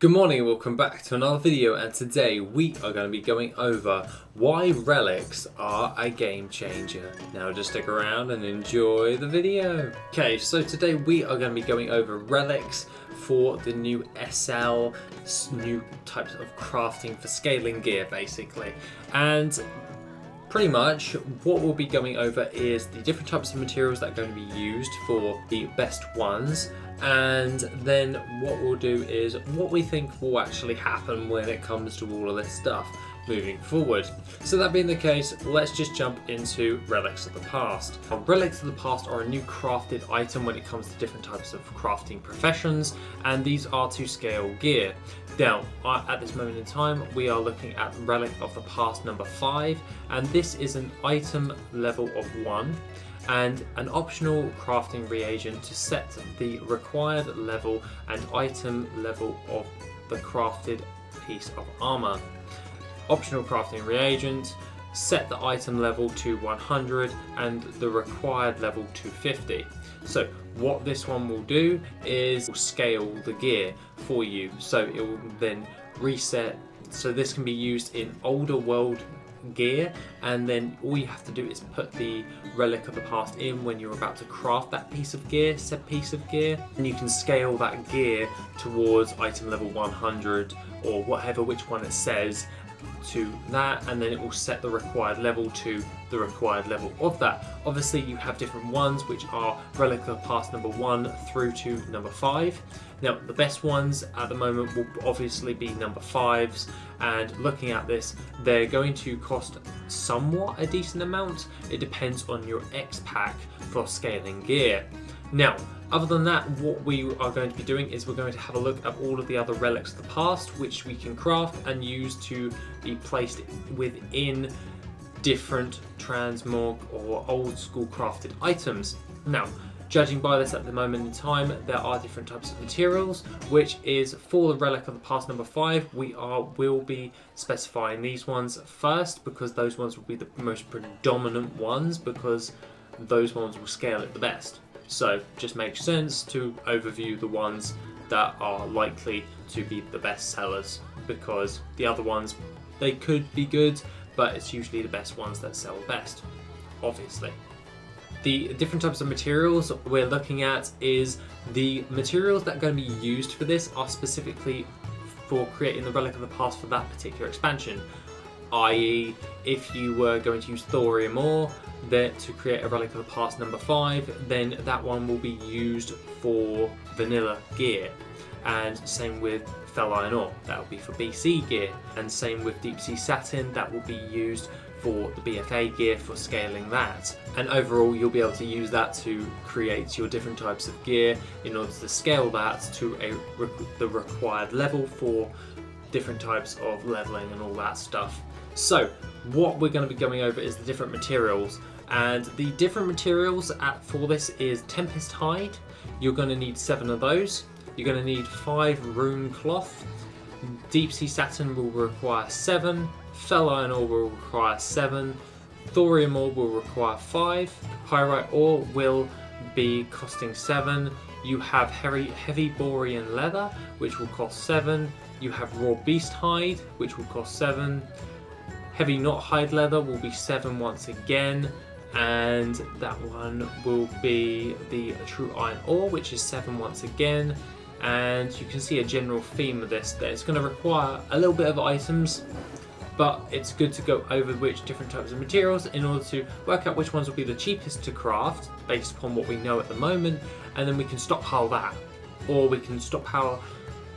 Good morning and welcome back to another video, and today we are going to be going over why relics are a game changer. Now just stick around and enjoy the video. Okay, so today we are going to be going over relics for the new SL, new types of crafting for scaling gear basically. And pretty much what we'll be going over is the different types of materials that are going to be used for the best ones, and then what we'll do is what we think will actually happen when it comes to all of this stuff moving forward. So that being the case, let's just jump into Relics of the Past. Now, Relics of the Past are a new crafted item when it comes to different types of crafting professions, and these are to scale gear. Now, at this moment in time, we are looking at Relic of the Past number 5, and this is an item level of 1 and an optional crafting reagent to set the required level and item level of the crafted piece of armor. Optional crafting reagent, set the item level to 100 and the required level to 50. So what this one will do is scale the gear for you, so it will then reset. So this can be used in older world gear, and then all you have to do is put the Relic of the Past in when you're about to craft that piece of gear, said piece of gear, and you can scale that gear towards item level 100 or whatever, which one it says, to that, and then it will set the required level to the required level of that. Obviously you have different ones which are Relic of the Past number 1 through to number 5. Now the best ones at the moment will obviously be number 5s, and looking at this, they're going to cost somewhat a decent amount. It depends on your X pack for scaling gear. Now other than that, what we are going to be doing is we're going to have a look at all of the other relics of the past which we can craft and use to be placed within different transmog or old school crafted items. Now, judging by this at the moment in time, there are different types of materials, which is for the Relic of the Past number 5, will be specifying these ones first, because those ones will be the most predominant ones, because those ones will scale it the best. So just makes sense to overview the ones that are likely to be the best sellers, because the other ones, they could be good, but it's usually the best ones that sell best, obviously. The different types of materials we're looking at is the materials that are going to be used for this are specifically for creating the Relic of the Past for that particular expansion. I.e., if you were going to use thorium ore to create a Relic of the Past number 5, then that one will be used for vanilla gear. And same with fel iron ore, that will be for BC gear. And same with deep sea satin, that will be used for the BFA gear for scaling that. And overall you'll be able to use that to create your different types of gear in order to scale that to the required level for different types of leveling and all that stuff. So what we're going to be going over is the different materials, and the different materials for this is Tempest Hide. You're going to need 7 of those. You're going to need 5 rune cloth. Deep sea satin will require 7. Fel iron ore will require 7. Thorium ore will require 5. Pyrite ore will be costing 7. You have heavy borean leather, which will cost 7. You have raw beast hide, which will cost 7. Heavy knot hide leather will be 7 once again, and that one will be the true iron ore, which is 7 once again. And you can see a general theme of this, that it's going to require a little bit of items, but it's good to go over which different types of materials in order to work out which ones will be the cheapest to craft based upon what we know at the moment, and then we can stockpile that, or we can stockpile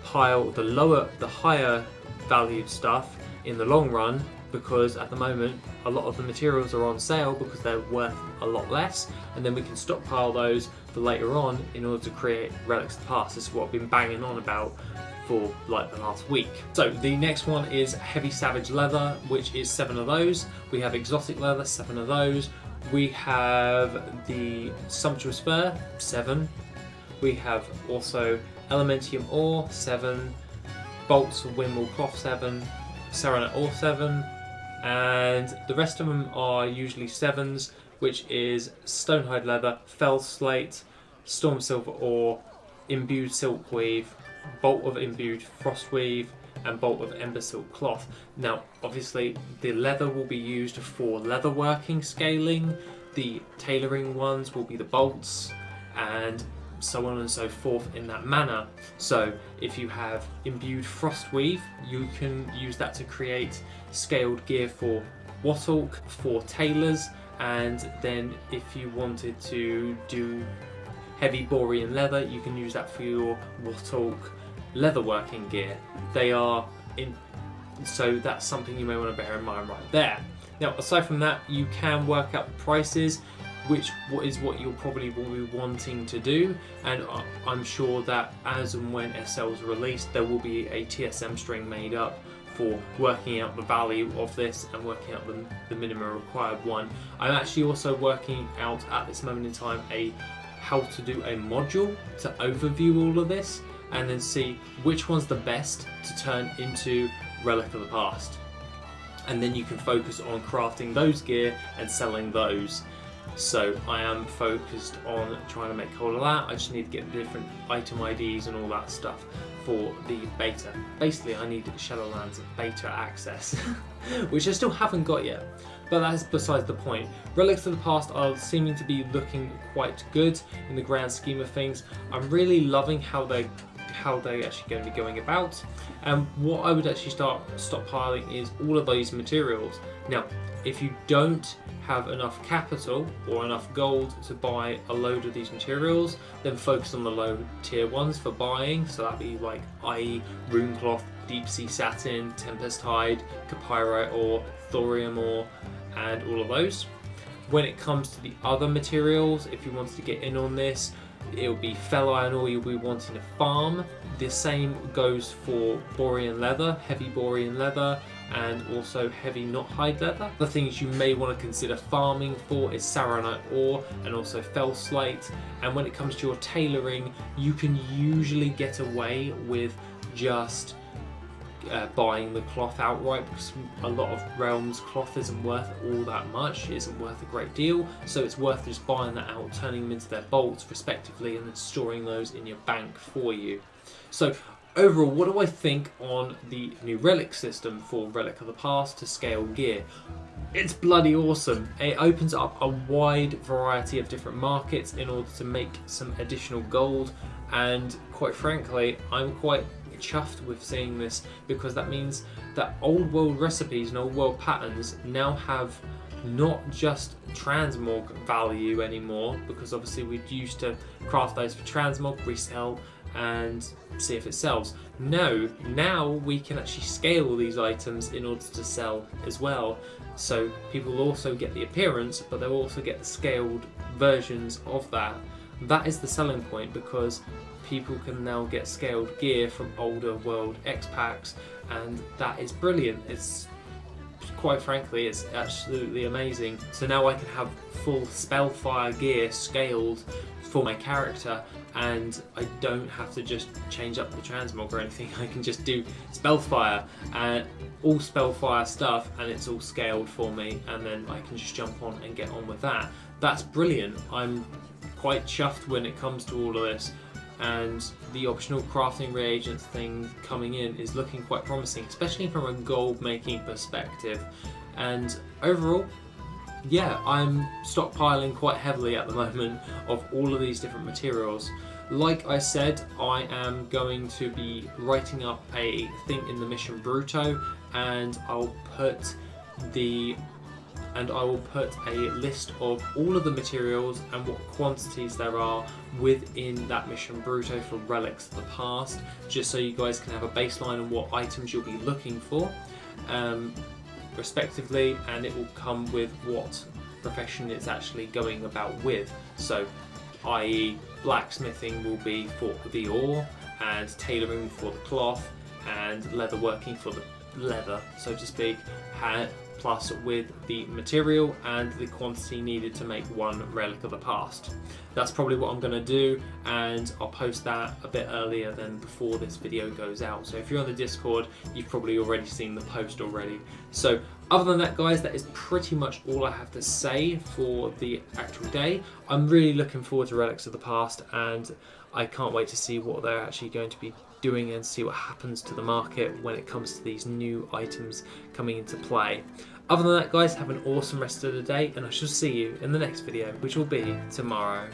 the higher valued stuff in the long run, because at the moment a lot of the materials are on sale because they're worth a lot less, and then we can stockpile those for later on in order to create Relics of the Past. This is what I've been banging on about for like the last week. So the next one is heavy savage leather, which is 7 of those. We have exotic leather, 7 of those. We have the sumptuous fur, 7. We have also elementium ore, 7. Bolts of windmill cloth, 7. Serenite ore, 7. And the rest of them are usually 7s, which is stonehide leather, fell slate, storm silver ore, imbued silkweave, bolt of imbued frostweave, and bolt of ember silk cloth. Now obviously the leather will be used for leatherworking scaling, the tailoring ones will be the bolts, and so on and so forth in that manner. So if you have imbued frostweave, you can use that to create scaled gear for wattalk, for tailors, and then if you wanted to do heavy borean leather, you can use that for your wattalk leatherworking gear. They are in, so that's something you may want to bear in mind right there. Now aside from that, you can work out the prices, which is what you'll probably will be wanting to do, and I'm sure that as and when SL is released, there will be a TSM string made up for working out the value of this and working out the minimum required one. I'm actually also working out at this moment in time how to do a module to overview all of this and then see which one's the best to turn into Relic of the Past. And then you can focus on crafting those gear and selling those. So I am focused on trying to make hold of that. I just need to get different item IDs and all that stuff for the beta. Basically I need Shadowlands beta access, which I still haven't got yet. But that's besides the point. Relics of the Past are seeming to be looking quite good in the grand scheme of things. I'm really loving how they're actually going to be going about. And what I would actually start stockpiling is all of those materials. Now, if you don't have enough capital or enough gold to buy a load of these materials, then focus on the low tier ones for buying. So that'd be like i.e. rune cloth, deep sea satin, tempest hide, capyrite ore, thorium ore, and all of those. When it comes to the other materials, if you wanted to get in on this, it will be fell iron ore you'll be wanting to farm. The same goes for borean leather, heavy borean leather, and also heavy knot hide leather. The things you may want to consider farming for is saronite ore and also fell slate. And when it comes to your tailoring, you can usually get away with just buying the cloth outright, because a lot of realms cloth isn't worth all that much, it isn't worth a great deal, so it's worth just buying that out, turning them into their bolts respectively, and then storing those in your bank for you. So overall, what do I think on the new relic system for Relic of the Past to scale gear? It's bloody awesome. It opens up a wide variety of different markets in order to make some additional gold, and quite frankly, I'm quite chuffed with seeing this, because that means that old world recipes and old world patterns now have not just transmog value anymore, because obviously we used to craft those for transmog, resell and see if it sells. No, now we can actually scale these items in order to sell as well, so people will also get the appearance, but they'll also get the scaled versions of that. That is the selling point, because people can now get scaled gear from older world X packs, and that is brilliant. It's quite frankly, it's absolutely amazing. So now I can have full spellfire gear scaled for my character, and I don't have to just change up the transmog or anything. I can just do spellfire and all spellfire stuff, and it's all scaled for me, and then I can just jump on and get on with that. That's brilliant. I'm quite chuffed when it comes to all of this, and the optional crafting reagents thing coming in is looking quite promising, especially from a gold making perspective. And overall, yeah, I'm stockpiling quite heavily at the moment of all of these different materials. Like I said, I am going to be writing up a thing in the Mission Bruto, and I'll put a list of all of the materials and what quantities there are within that Mission Bruto for Relics of the Past, just so you guys can have a baseline on what items you'll be looking for, respectively, and it will come with what profession it's actually going about with. So, i.e. blacksmithing will be for the ore, and tailoring for the cloth, and leatherworking for the leather, so to speak, plus with the material and the quantity needed to make one Relic of the Past. That's probably what I'm going to do, and I'll post that a bit earlier than before this video goes out. So if you're on the Discord, you've probably already seen the post already. So other than that, guys, that is pretty much all I have to say for the actual day. I'm really looking forward to Relics of the Past, and I can't wait to see what they're actually going to be doing and see what happens to the market when it comes to these new items coming into play. Other than that, guys, have an awesome rest of the day, and I shall see you in the next video, which will be tomorrow.